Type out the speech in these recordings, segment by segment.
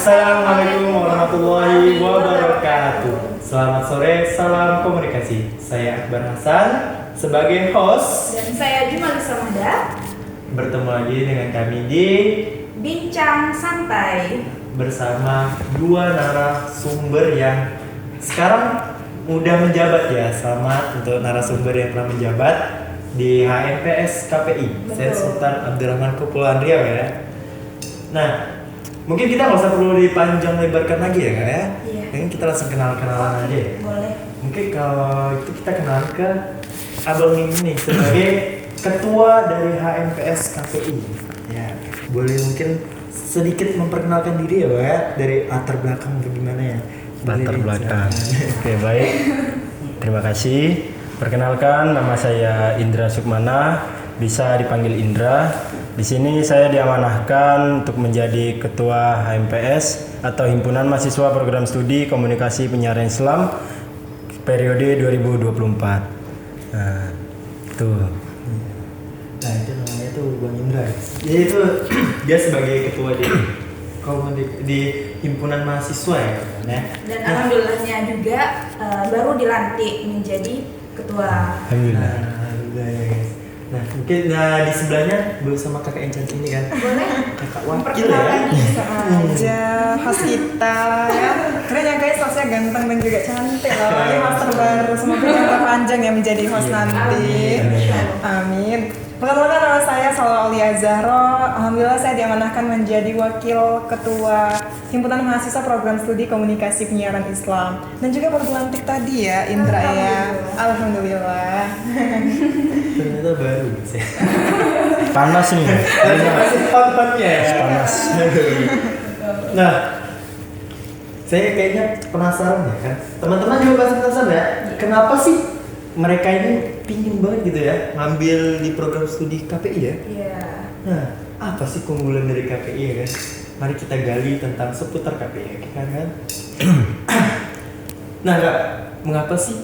Assalamualaikum warahmatullahi wabarakatuh. Selamat sore, salam komunikasi. Saya Akbar Hasan sebagai host. Dan saya Jumalisa Mada. Bertemu lagi dengan kami di Bincang Santai bersama dua narasumber yang sekarang udah menjabat ya. Selamat untuk narasumber yang telah menjabat di HMPS KPI. Saya Sultan Abdurrahman Kepulauan Riau ya. Nah, mungkin kita nggak usah perlu dipanjang lebarkan lagi ya kak ya. Iya. Mungkin kita langsung kenalan aja ya. Boleh. Mungkin kalau itu kita kenalan ke Abang ini sebagai ketua dari HMPS KPI. Ya, boleh mungkin sedikit memperkenalkan diri ya Pak ya, dari latar belakang bagaimana ya. Latar belakang. Oke, baik. Terima kasih. Perkenalkan, nama saya Indra Sukmana, bisa dipanggil Indra. Di sini saya diamanahkan untuk menjadi ketua HMPS atau Himpunan Mahasiswa Program Studi Komunikasi Penyiaran Islam periode 2024. Nah, itu. Nah, itu namanya tuh Bang Indra. Jadi itu dia sebagai ketua di Himpunan Mahasiswa ya. Nah, Dan alhamdulillahnya juga baru dilantik menjadi ketua. Alhamdulillah. Alhamdulillah ya guys. Nah, mungkin di sebelahnya bersama kakak yang cantik ini kan. Boleh. Kakak wakil ya. Bisa aja host kita ya. Keren ya guys, hostnya ganteng dan juga cantik loh. Ini master baru, semoga jangka panjang ya menjadi host nanti. Amin. Perkenalkan, nama saya Salwa Aulia Zahro. Alhamdulillah saya diamanahkan menjadi wakil ketua Himpunan Mahasiswa Program Studi Komunikasi Penyiaran Islam. Dan juga baru dilantik tadi ya Indra ya. Alhamdulillah. Ternyata baru guys ya. Panas nih. Masih hot-hotnya ya. Panas. Nah, saya kayaknya penasaran ya kan. Teman-teman juga pasti penasaran ya. Kenapa sih mereka ini pingin banget gitu ya ngambil di program studi KPI ya? Iya. Nah, apa sih keunggulan dari KPI ya kan? Mari kita gali tentang seputar KPI ya kan? Nah, Kak, mengapa sih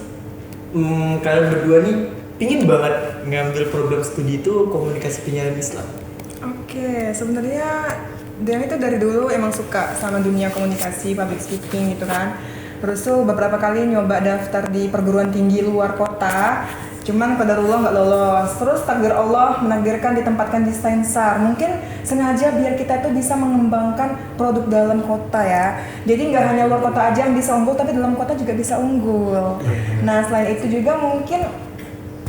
kalian berdua nih pingin banget ngambil program studi itu komunikasi penyiaran Islam? Oke, sebenarnya Dian itu dari dulu emang suka sama dunia komunikasi, public speaking gitu kan. Terus tuh beberapa kali nyoba daftar di perguruan tinggi luar kota, cuman qadarullah nggak lolos. Terus takdir Allah menakdirkan ditempatkan di Steinsar. Mungkin sengaja biar kita tuh bisa mengembangkan produk dalam kota ya. Jadi nggak hanya luar kota aja yang bisa unggul, tapi dalam kota juga bisa unggul. Nah selain itu juga mungkin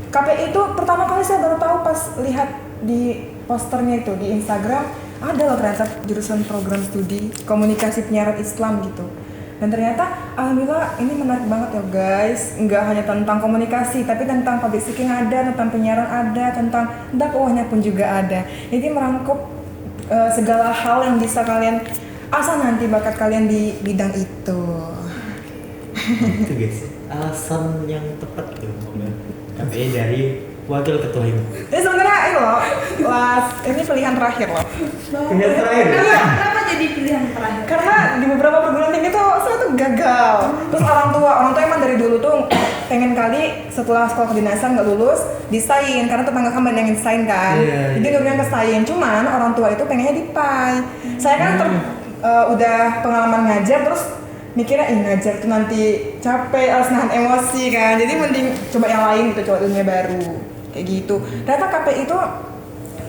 KPI itu pertama kali saya baru tahu pas lihat di posternya itu di Instagram, ada loh ternyata jurusan program studi komunikasi penyiaran Islam gitu. Dan ternyata alhamdulillah ini menarik banget ya guys. Nggak hanya tentang komunikasi, tapi tentang public speaking ada, tentang penyiaran ada, tentang dakwahnya pun juga ada. Jadi merangkup segala hal yang bisa kalian asal nanti bakat kalian di bidang itu. Itu guys, alasan yang tepat tuh KPI dari wakil ketua ini. Ini sebenarnya ini loh, ini pilihan terakhir loh. Pilihan terakhir. Kenapa jadi pilihan terakhir? Karena di beberapa perguruan tinggi tuh saya tuh gagal. Terus orang tua emang dari dulu tuh pengen kali setelah sekolah kedinasan nggak lulus disain karena tetangga kan banyak yang disain kan. Yeah. Jadi nggak bilang kesain. Cuman orang tua itu pengennya di PAI. Saya kan udah pengalaman ngajar terus mikirnya ngajar tuh nanti capek, harus nahan emosi kan. Jadi mending coba yang lain gitu, coba dunia baru kayak gitu. Ternyata KPI itu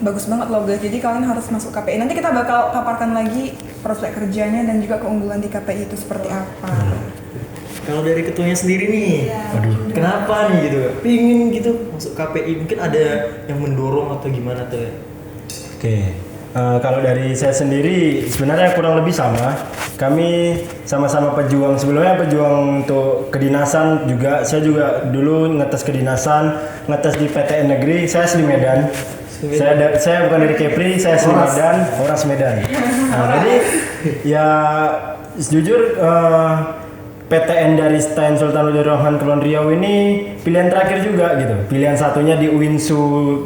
bagus banget loh guys, jadi kalian harus masuk KPI. Nanti kita bakal paparkan lagi prospek kerjanya dan juga keunggulan di KPI itu seperti apa. Kalau dari ketuanya sendiri nih, kenapa nih gitu? Pingin gitu masuk KPI? Mungkin ada yang mendorong atau gimana tuh ya? Oke. Kalau dari saya sendiri sebenarnya kurang lebih sama. Kami sama-sama pejuang, sebelumnya pejuang untuk kedinasan juga. Saya juga dulu ngetes kedinasan, ngetes di PTN negeri. Saya asli Medan. Saya bukan dari Kepri, saya asli Medan, orang Medan. Nah, jadi ya jujur PTN dari Stein Sultan Abdurrahman Kepulauan Riau ini pilihan terakhir juga gitu. Pilihan satunya di UINSU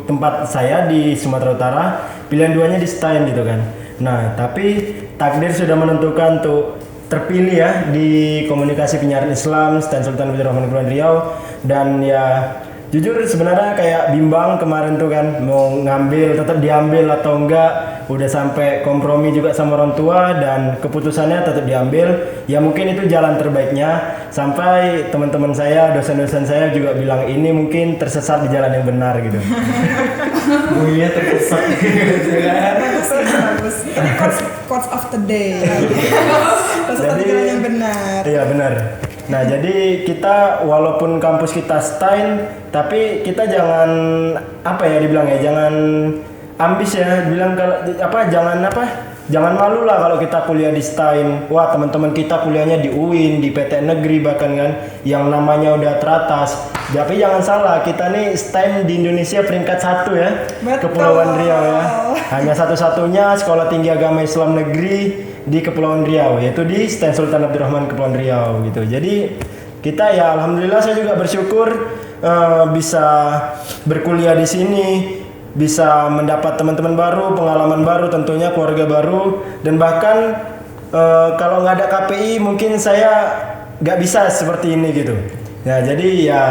tempat saya di Sumatera Utara, pilihan duanya di Stein gitu kan. Nah, tapi takdir sudah menentukan untuk terpilih ya di komunikasi penyiaran Islam Stein Sultan Abdurrahman Kepulauan Riau. Dan ya jujur sebenarnya kayak bimbang kemarin tuh kan mau ngambil, tetap diambil atau enggak. udah sampai kompromi juga sama orang tua dan keputusannya tetap diambil. Ya mungkin itu jalan terbaiknya. Sampai teman-teman saya, dosen-dosen saya juga bilang ini mungkin tersesat di jalan yang benar gitu. Bunyinya terkesan. Bagus. Ini quotes of the day. Tersesat di jalan yang benar. Iya benar. Nah jadi kita walaupun kampus kita STAIN, tapi kita jangan apa ya dibilang ya, jangan ambis ya, bilang kalau jangan malu lah kalau kita kuliah di STAIN. Wah teman-teman kita kuliahnya di UIN, di PTN negeri bahkan kan, yang namanya udah teratas. Tapi jangan salah, kita nih STAIN di Indonesia peringkat 1 ya, Betul. Kepulauan Riau ya. Hanya satu-satunya sekolah tinggi agama Islam negeri di Kepulauan Riau, yaitu di STAIN Sultan Abdurrahman Kepulauan Riau gitu. Jadi kita ya alhamdulillah saya juga bersyukur bisa berkuliah di sini, bisa mendapat teman-teman baru, pengalaman baru, tentunya keluarga baru, dan bahkan kalau nggak ada KPI mungkin saya nggak bisa seperti ini gitu. Ya jadi ya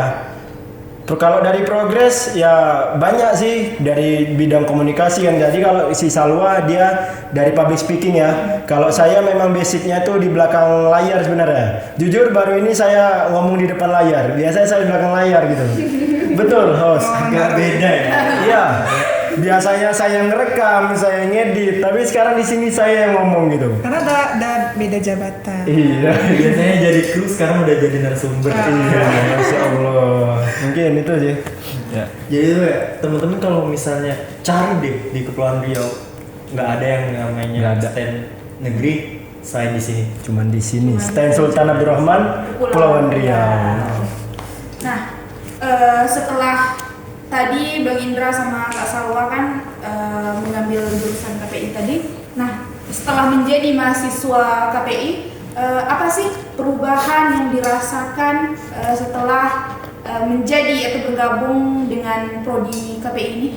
kalau dari progres ya banyak sih dari bidang komunikasi kan. Jadi kalau si Salwa dia dari public speaking ya. Kalau saya memang basicnya tuh di belakang layar sebenarnya. Jujur baru ini saya ngomong di depan layar. Biasanya saya di belakang layar gitu. Betul, host. Agak beda ya. Iya. Biasanya saya ngerekam, saya ngedit, tapi sekarang di sini saya yang ngomong gitu. Karena ada beda jabatan. Iya. Biasanya jadi kru, sekarang udah jadi narasumber. Iya, Masya Allah. Mungkin itu sih. Ya. Jadi tuh ya, teman-teman kalau misalnya cari deh di Kepulauan Riau, nggak ada yang namanya Nggak ada. STAIN negeri selain di sini. Cuman di sini. STAIN Sultan Abdurrahman, Kepulauan Riau. Nah, setelah tadi Bang Indra sama Kak Salwa kan mengambil jurusan KPI tadi. Nah, setelah menjadi mahasiswa KPI, apa sih perubahan yang dirasakan setelah menjadi atau bergabung dengan prodi KPI ini?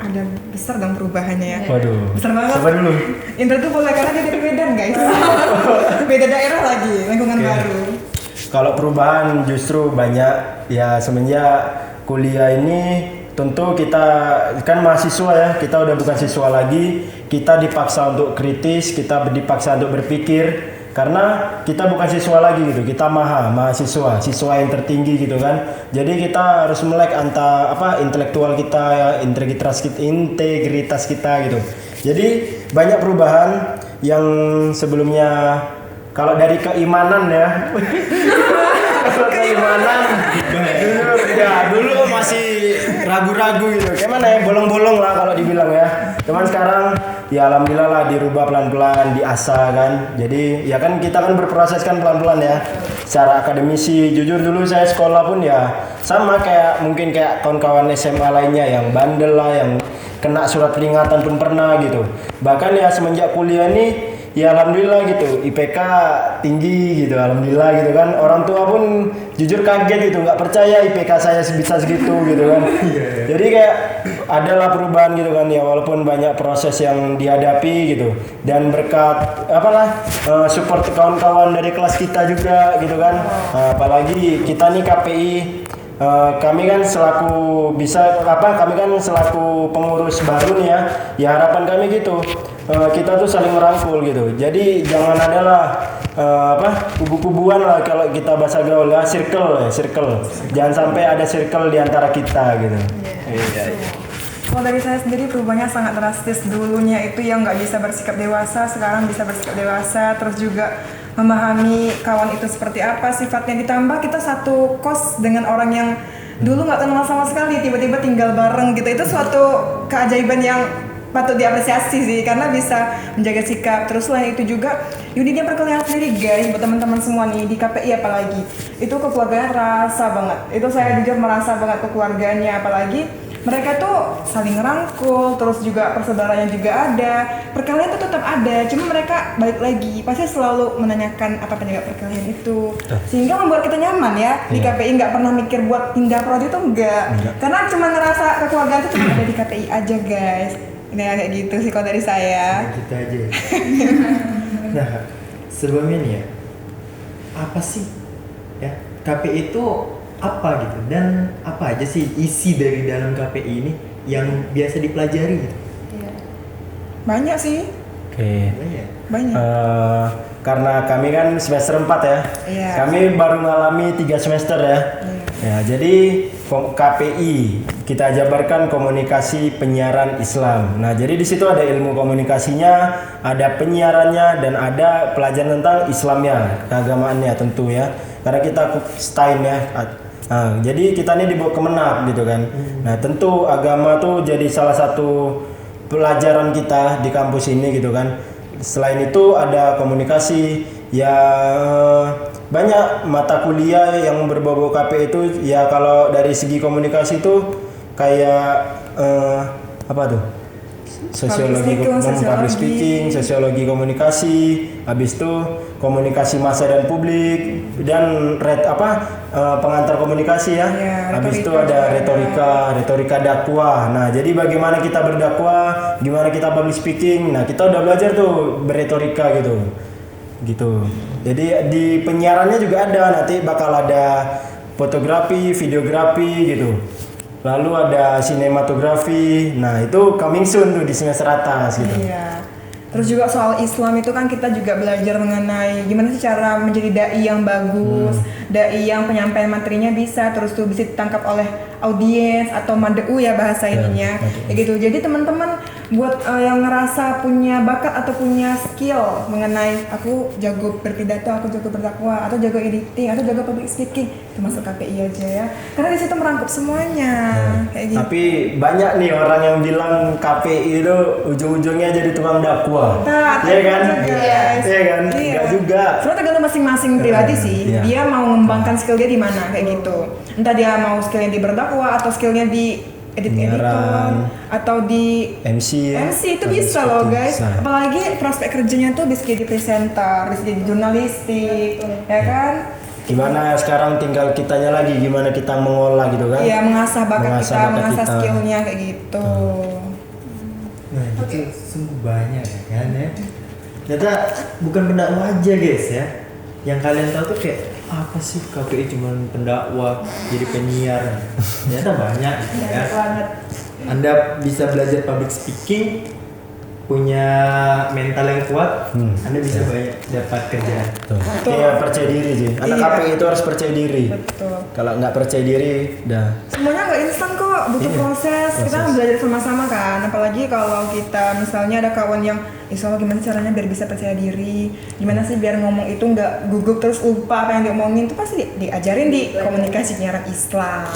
Ada besar dong perubahannya ya. Waduh. Besar banget. Siapa dulu? Indra tuh boleh karena dia dari Medan guys. Beda daerah lagi, lingkungan Oke. baru. Kalau perubahan justru banyak ya semenjak kuliah ini. Tentu kita kan mahasiswa ya, kita udah bukan siswa lagi, kita dipaksa untuk kritis, kita dipaksa untuk berpikir karena kita bukan siswa lagi gitu, kita mahasiswa, siswa yang tertinggi gitu kan. Jadi kita harus melek intelektual kita ya, integritas kita gitu. Jadi banyak perubahan yang sebelumnya kalau dari keimanan ya. Kalau keimanan dulu masih ragu-ragu gitu. Kayak mana ya, bolong-bolong lah kalau dibilang ya. Cuman sekarang ya alhamdulillah lah dirubah pelan-pelan, diasah kan. Jadi ya kan kita kan berproses kan pelan-pelan ya. Secara akademisi jujur dulu saya sekolah pun ya sama kayak mungkin kayak kawan-kawan SMA lainnya yang bandel lah, yang kena surat peringatan pun pernah gitu. Bahkan ya semenjak kuliah nih ya alhamdulillah gitu, IPK tinggi gitu, alhamdulillah gitu kan. Orang tua pun jujur kaget gitu, nggak percaya IPK saya bisa segitu gitu kan. Jadi kayak adalah perubahan gitu kan ya, walaupun banyak proses yang dihadapi gitu. Dan berkat support kawan-kawan dari kelas kita juga gitu kan. Apalagi kita nih KPI, kami kan selaku pengurus baru nih ya harapan kami gitu. Kita tuh saling merangkul gitu. Jadi jangan adalah kubu-kubuan lah kalau kita bahasa gaul ya, circle. Jangan sampai ada circle di antara kita gitu. Iya. Kalau dari saya sendiri perubahannya sangat drastis. Dulunya itu yang nggak bisa bersikap dewasa, sekarang bisa bersikap dewasa. Terus juga memahami kawan itu seperti apa sifatnya. Ditambah kita satu kos dengan orang yang dulu nggak kenal sama sekali, tiba-tiba tinggal bareng gitu. Itu suatu keajaiban yang patut diapresiasi sih, karena bisa menjaga sikap. Terus selain itu juga unitnya perkuliahan sendiri guys, buat teman-teman semua nih di KPI apalagi itu kekeluargaan rasa banget. Itu saya jujur merasa banget kekeluargaannya, apalagi mereka tuh saling ngerangkul, terus juga persaudaraan juga ada, perkelahian tuh tetap ada, cuma mereka balik lagi pasti selalu menanyakan apa penyebab perkelahian itu, sehingga membuat kita nyaman ya di KPI. Nggak pernah mikir buat pindah prodi itu enggak, karena cuma ngerasa kekeluargaan itu cuma ada di KPI aja guys. Ini kayak gitu sih kalau dari saya. Kita aja. Nah, sebelumnya nih ya, apa sih ya KPI itu apa gitu, dan apa aja sih isi dari dalam KPI ini yang biasa dipelajari gitu? Iya. Banyak sih, Oke. Iya. banyak. Karena kami kan semester 4 ya. Iya. Kami baru mengalami 3 semester ya. Ya, jadi KPI kita jabarkan komunikasi penyiaran Islam. Nah, jadi di situ ada ilmu komunikasinya, ada penyiarannya dan ada pelajaran tentang Islamnya, keagamaannya tentu ya. Karena kita STAIN ya. Nah, jadi kita ini dibawa ke Menap gitu kan. Nah, tentu agama tuh jadi salah satu pelajaran kita di kampus ini gitu kan. Selain itu ada komunikasi ya, banyak mata kuliah yang berbau KPI itu ya. Kalau dari segi komunikasi itu kayak apa tuh? Sosiologi, public speaking, sosiologi komunikasi, habis itu komunikasi massa dan publik dan pengantar komunikasi ya. Habis itu ada retorika dakwah. Nah, jadi bagaimana kita berdakwah, gimana kita public speaking. Nah, kita udah belajar tuh berretorika gitu. Jadi di penyiarannya juga ada, nanti bakal ada fotografi, videografi gitu. Lalu ada sinematografi. Nah, itu coming soon tuh di semester atas gitu. Iya. Terus juga soal Islam itu kan kita juga belajar mengenai gimana sih cara menjadi dai yang bagus, dai yang penyampaian materinya bisa terus tuh bisa ditangkap oleh audiens atau mad'u ya bahasa ininya. Kayak gitu. Jadi teman-teman buat yang ngerasa punya bakat atau punya skill mengenai aku jago berpidato, aku jago berdakwah, atau jago editing, atau jago public speaking, itu masuk KPI aja ya. Karena di situ merangkup semuanya. Kayak gitu. Tapi banyak nih orang yang bilang KPI itu ujung-ujungnya jadi tukang dakwah. Nah, Iya kan? guys. Iya kan? Iya. Enggak juga. Sebenarnya tergantung masing-masing pribadi sih. Iya. Dia mau mengembangkan skill dia di mana kayak gitu. Entah dia mau skillnya di berdakwah atau skillnya di editor Penyiaran. atau di MC ya. MC itu bisa loh guys. Bisa. Apalagi prospek kerjanya tuh bisa jadi presenter, bisa jadi jurnalistik, ya kan? Gimana sekarang tinggal kitanya lagi, gimana kita mengolah gitu kan? Iya, mengasah bakat Mengasah kita, bakat mengasah kita. skillnya kayak gitu. Nah, itu sungguh banyak ya kan ya. Ternyata bukan pendakwah aja guys ya. Yang kalian tahu tuh kayak apa sih KPI cuman pendakwah, jadi penyiar. Ternyata banyak gitu ya. banget. Anda bisa belajar public speaking, punya mental yang kuat, Anda bisa banyak dapat kerjaan. Tuh. Iya, percaya diri sih. Anak Iya. KPI itu harus percaya diri. Betul. Kalau nggak percaya diri, dah. Semuanya nggak instan kok, butuh Iya, proses. Kita proses. belajar sama-sama kan. Apalagi kalau kita misalnya ada kawan yang Isya gimana caranya biar bisa percaya diri, gimana sih biar ngomong itu nggak gugup terus lupa apa yang diomongin, itu pasti diajarin di komunikasi penyiaran Islam.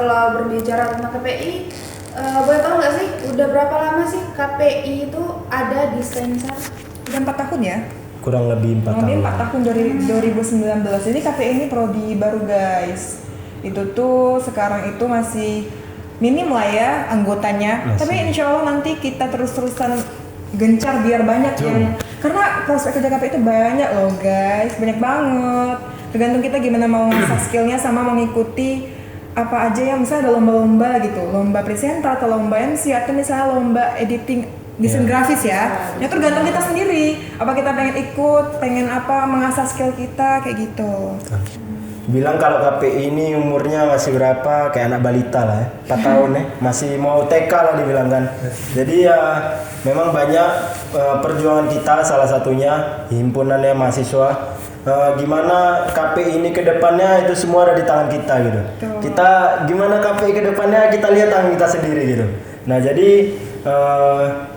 Kalau berbicara tentang KPI, boleh tahu nggak sih udah berapa lama sih KPI itu ada di Stensar? Udah 4 tahun ya? Kurang lebih 4 Kurang tahun. lebih 4 tahun dari 2019. Jadi KPI ini prodi baru guys. Itu tuh sekarang itu masih minim lah ya anggotanya. Masih. Tapi insya Allah nanti kita terus-terusan gencar biar banyak yang, karena prospek kerja KPI itu banyak loh guys, banyak banget. Tergantung kita gimana mau ngasah skillnya sama mengikuti apa aja yang misalnya ada lomba-lomba gitu, lomba presenter atau lomba MC atau misalnya lomba editing desain grafis ya. Ya tergantung kita sendiri. Apa kita pengen ikut, pengen apa mengasah skill kita kayak gitu. Bilang kalau KPI ini umurnya masih berapa, kayak anak balita lah ya, 4 tahun ya, masih mau TK lah dibilang kan. Jadi ya memang banyak perjuangan kita, salah satunya himpunannya mahasiswa. Gimana KPI ini ke depannya itu semua ada di tangan kita gitu. Betul. Kita gimana KPI ke depannya kita lihat tangan kita sendiri gitu. Nah jadi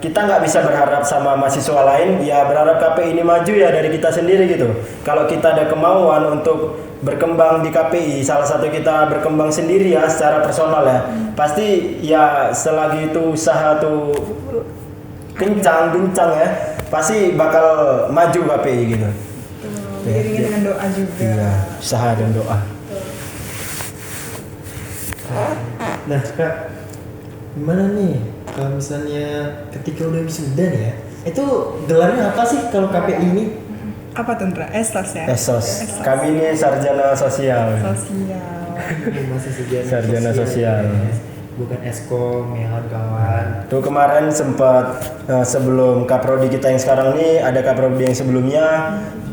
kita nggak bisa berharap sama mahasiswa lain, ya berharap KPI ini maju ya dari kita sendiri gitu. Kalau kita ada kemauan untuk berkembang di KPI, salah satu kita berkembang sendiri ya secara personal ya, pasti ya selagi itu usaha tuh kencang ya, pasti bakal maju KPI gitu. Diiringi dengan doa juga. Iya, usaha dan doa. Nah kak, gimana nih kalau misalnya ketika udah wisuda nih ya, itu gelarnya apa sih kalau KPI ini? Apa tuh Ndra? Estos ya? Esos. Kami ini sarjana sosial. Sosial. Masih Sarjana sosial. ya. Bukan eskom ya kawan. Tuh kemarin sempat sebelum kaprodi kita yang sekarang ini ada kaprodi yang sebelumnya,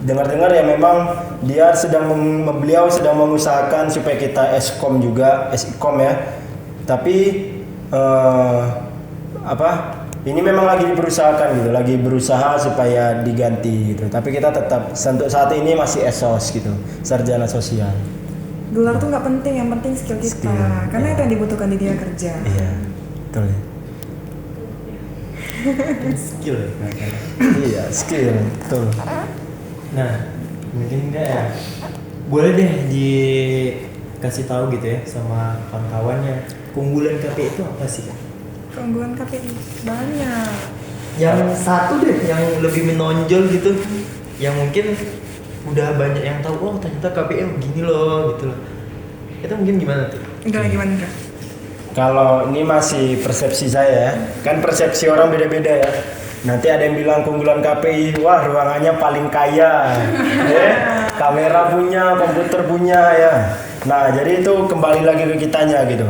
dengar-dengar ya memang dia beliau sedang mengusahakan supaya kita eskom juga, esikom ya. Tapi ini memang lagi diperusahakan gitu, lagi berusaha supaya diganti gitu. Tapi kita tetap untuk saat ini masih esos gitu, sarjana sosial. Gelar tuh nggak penting, yang penting skill kita. Skill, Karena iya. itu yang dibutuhkan di dunia kerja. Iya, betul. Skill ya kayaknya. Iya, skill, betul. Nah, mungkin enggak ya. Boleh deh dikasih tahu gitu ya sama kawan-kawannya. Keunggulan KPI itu apa sih, Kak? Keunggulan KPI banyak. Yang satu deh yang lebih menonjol gitu. Yang mungkin udah banyak yang tahu, oh ternyata KPI begini loh gitu loh. Itu mungkin gimana tuh? Gimana? Kalau ini masih persepsi saya ya, kan persepsi orang beda-beda ya. Nanti ada yang bilang keunggulan KPI, wah ruangannya paling kaya, kamera punya, komputer punya ya. Nah jadi itu kembali lagi ke kitanya gitu.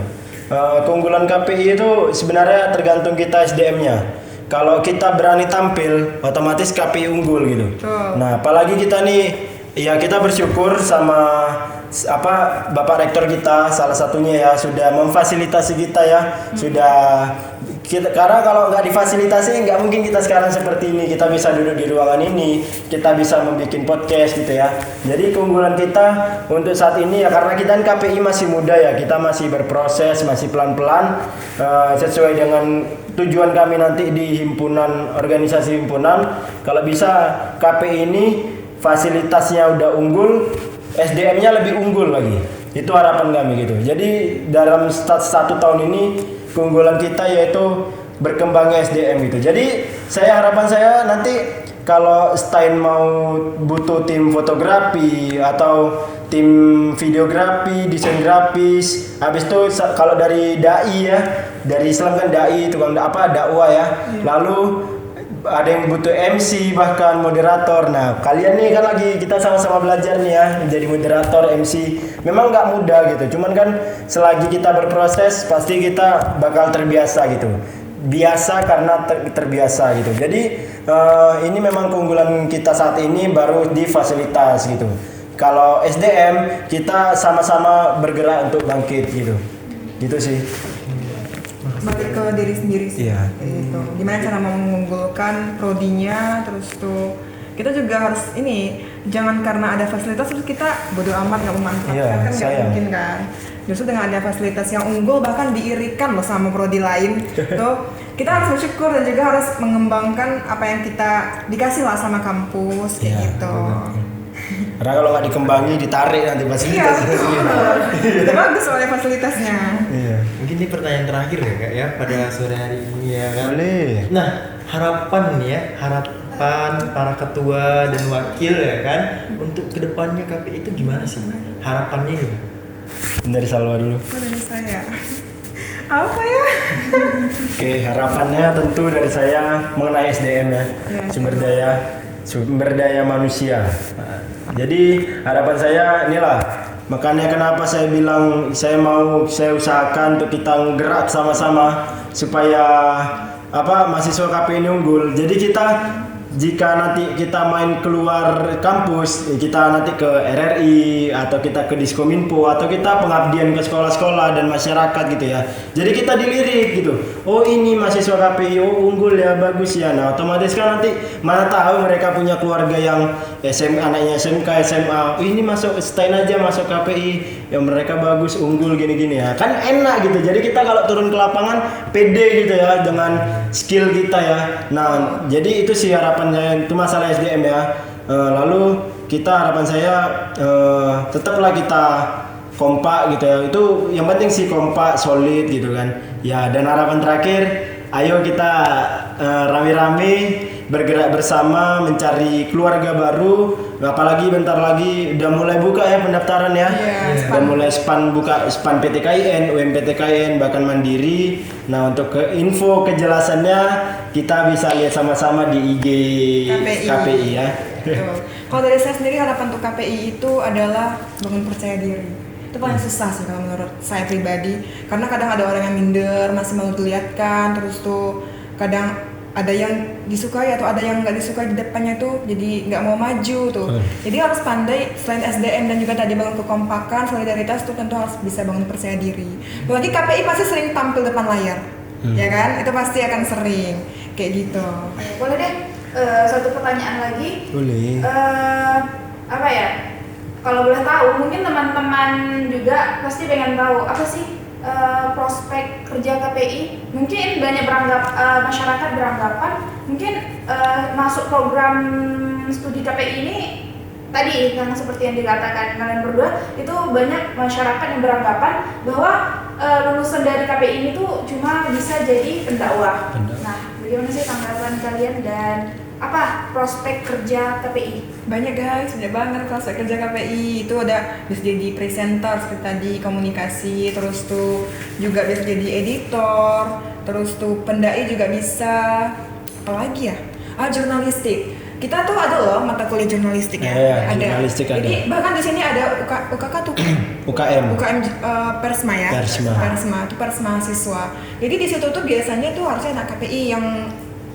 Keunggulan KPI itu sebenarnya tergantung kita SDM-nya. Kalau kita berani tampil, otomatis KPI unggul gitu. Betul. Nah apalagi kita nih, ya kita bersyukur sama Bapak Rektor kita salah satunya ya sudah memfasilitasi kita ya, karena kalau nggak difasilitasi nggak mungkin kita sekarang seperti ini, kita bisa duduk di ruangan ini, kita bisa membuat podcast gitu ya. Jadi keunggulan kita untuk saat ini ya karena kita kan KPI masih muda ya, kita masih berproses, masih pelan-pelan sesuai dengan tujuan kami nanti di himpunan, organisasi himpunan. Kalau bisa KPI ini fasilitasnya udah unggul, SDM-nya lebih unggul lagi. Itu harapan kami gitu. Jadi dalam satu tahun ini keunggulan kita yaitu berkembangnya SDM gitu. Jadi harapan saya nanti kalau Stein mau butuh tim fotografi atau tim videografi, desain grafis, habis itu kalau dari dai ya, dari Islam kan dai, tukang dakwah ya. Lalu ada yang butuh MC bahkan moderator. Nah kalian nih kan lagi kita sama-sama belajar nih ya menjadi moderator, MC. Memang nggak mudah gitu, cuman kan selagi kita berproses pasti kita bakal terbiasa gitu. Biasa karena terbiasa gitu. Jadi ini memang keunggulan kita saat ini baru di fasilitas gitu. Kalau SDM kita sama-sama bergerak untuk bangkit gitu. Gitu sih. Balik ke diri sendiri sih. Iya. Gitu. Gimana cara mengunggulkan prodinya, terus tuh kita juga harus ini, jangan karena ada fasilitas terus kita bodo amat nggak memanfaatkan, Iya, kan nggak sayang. mungkin kan. Justru dengan ada fasilitas yang unggul bahkan diirikan loh sama prodi lain tuh kita harus bersyukur dan juga harus mengembangkan apa yang kita dikasih lah sama kampus kayak Iya, gitu. Karena kalau nggak dikembangi ditarik nanti Iya, fasilitas. udah bagus soalnya fasilitasnya. Iya. Mungkin ini pertanyaan terakhir ya Kak ya pada sore hari ini ya kan. Boleh. Nah, harapan nih ya, harapan para ketua dan wakil ya kan untuk kedepannya KPI itu gimana sih? Harapannya gitu. Dari Salwa dulu. Apa dari saya? Apa ya? Oke, harapannya tentu dari saya mengenai SDM ya, Ya, sumber daya manusia. Nah, jadi harapan saya inilah, makanya kenapa saya bilang saya usahakan untuk kita gerak sama-sama supaya mahasiswa KPI ini unggul. Jadi jika nanti kita main keluar kampus, kita nanti ke RRI atau kita ke Diskominfo atau kita pengabdian ke sekolah-sekolah dan masyarakat gitu ya. Jadi kita dilirik gitu. Oh ini mahasiswa KPI, oh unggul ya, bagus ya. Nah otomatis kan nanti mana tahu mereka punya keluarga yang anaknya SMK, SMA. Oh, ini masuk Stein aja masuk KPI, yang mereka bagus, unggul gini-gini ya. Kan enak gitu. Jadi kita kalau turun ke lapangan pede gitu ya dengan skill kita ya. Nah jadi itu sih harapan saya, itu masalah SDM ya. Lalu harapan saya tetaplah kita kompak gitu ya. Itu yang penting sih kompak, solid gitu kan. Ya dan harapan terakhir, ayo kita rame-rame bergerak bersama mencari keluarga baru. Apalagi bentar lagi udah mulai buka ya pendaftaran ya. Udah mulai buka span PTKIN, UMPTKIN bahkan mandiri. Nah untuk info kejelasannya kita bisa lihat sama-sama di IG KPI ya. Kalau dari saya sendiri harapan untuk KPI itu adalah bangun percaya diri. Itu paling susah sih kalau menurut saya pribadi. Karena kadang ada orang yang minder, masih mau dilihatkan, terus tuh kadang ada yang disukai atau ada yang nggak disukai di depannya tuh jadi nggak mau maju tuh. Jadi harus pandai selain SDM dan juga tadi bangun kekompakan, solidaritas tuh tentu harus bisa bangun percaya diri. Apalagi KPI pasti sering tampil depan layar. ya kan? Itu pasti akan sering kayak gitu. Boleh deh, satu pertanyaan lagi. Boleh. Apa ya? Kalau boleh tahu, mungkin teman-teman juga pasti pengen tahu apa sih prospek kerja KPI. Mungkin banyak masyarakat beranggapan mungkin masuk program studi KPI ini tadi yang seperti yang dikatakan kalian berdua, itu banyak masyarakat yang beranggapan bahwa lulusan dari KPI ini tuh cuma bisa jadi pendakwah. Nah, bagaimana sih tanggapan kalian dan apa prospek kerja KPI? Banyak guys, banyak banget prospek kerja KPI. Itu ada bisa jadi presenter seperti tadi, komunikasi, terus tuh juga bisa jadi editor, terus tuh pendai juga bisa. Apalagi ya? Jurnalistik. Kita tuh ada loh mata kuliah jurnalistik ya. Iya, Ada. jurnalistik ada. Jadi bahkan di sini ada UKK tuh. UKM. Persma ya. Persma. Itu pers mahasiswa. Jadi di situ tuh biasanya tuh harusnya anak KPI yang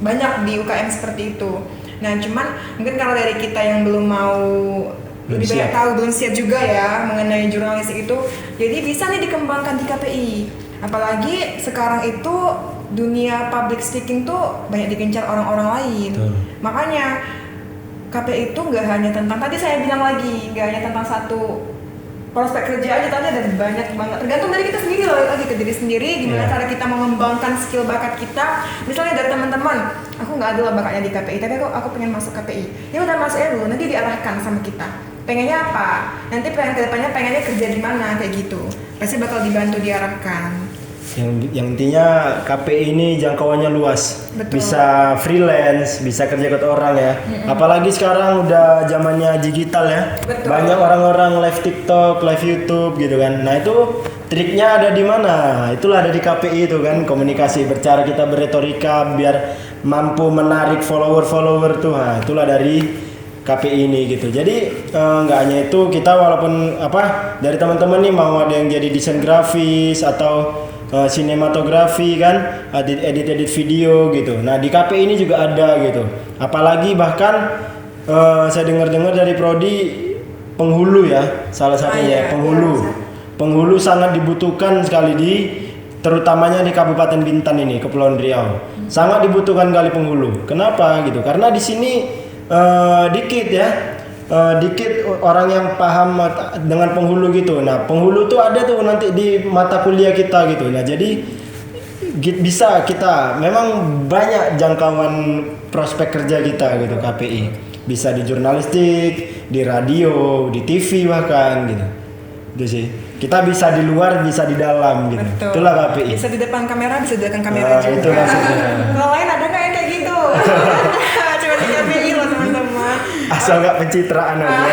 banyak di UKM seperti itu. Nah, cuman mungkin kalau dari kita yang belum mau lebih banyak tahu, belum siap juga ya mengenai jurnalistik itu, jadi bisa nih dikembangkan di KPI. Apalagi sekarang itu dunia public speaking tuh banyak digencar orang-orang lain. Makanya KPI itu nggak hanya tentang, tadi saya bilang lagi, nggak hanya tentang satu prospek kerja aja, tadi ada banyak banget. Tergantung dari kita sendiri loh, lagi ke diri sendiri, gimana cara kita mengembangkan skill bakat kita. Misalnya dari teman-teman, aku nggak ada lah bakatnya di KPI, tapi aku pengen masuk KPI. Ya udah masuk aja dulu, nanti diarahkan sama kita. Pengennya apa? Nanti pengen kedepannya pengennya kerja di mana kayak gitu. Pasti bakal dibantu diarahkan. Yang intinya KPI ini jangkauannya luas. Betul. Bisa freelance, bisa kerja ke orang ya. Apalagi sekarang udah zamannya digital ya. Betul. Banyak orang-orang live TikTok, live YouTube gitu kan. Nah, itu triknya ada di mana? Itulah ada di KPI itu kan, komunikasi, bercara kita berretorika biar mampu menarik follower tuh. Nah, itulah dari KPI ini gitu. Jadi nggak hanya itu, kita walaupun dari teman-teman nih mau ada yang jadi desain grafis atau sinematografi kan, edit video gitu. Nah, di KPI ini juga ada gitu. Apalagi bahkan saya dengar dari prodi penghulu ya, salah satunya penghulu. Penghulu sangat dibutuhkan sekali terutamanya di Kabupaten Bintan ini, Kepulauan Riau. Sangat dibutuhkan kali penghulu. Kenapa gitu? Karena di sini dikit orang yang paham dengan penghulu gitu. Nah, penghulu tuh ada tuh nanti di mata kuliah kita gitu. Nah, jadi bisa kita memang banyak jangkauan prospek kerja kita gitu KPI. Bisa di jurnalistik, di radio, di TV bahkan gitu. Itu sih. Kita bisa di luar, bisa di dalam gitu. Betul. Itulah KPI. Bisa di depan kamera, bisa di belakang kamera juga. Itu maksudnya. Kalau lain ada nggak yang kayak gitu? Cuma di KPI loh teman-teman. Asal nggak pencitraan aja.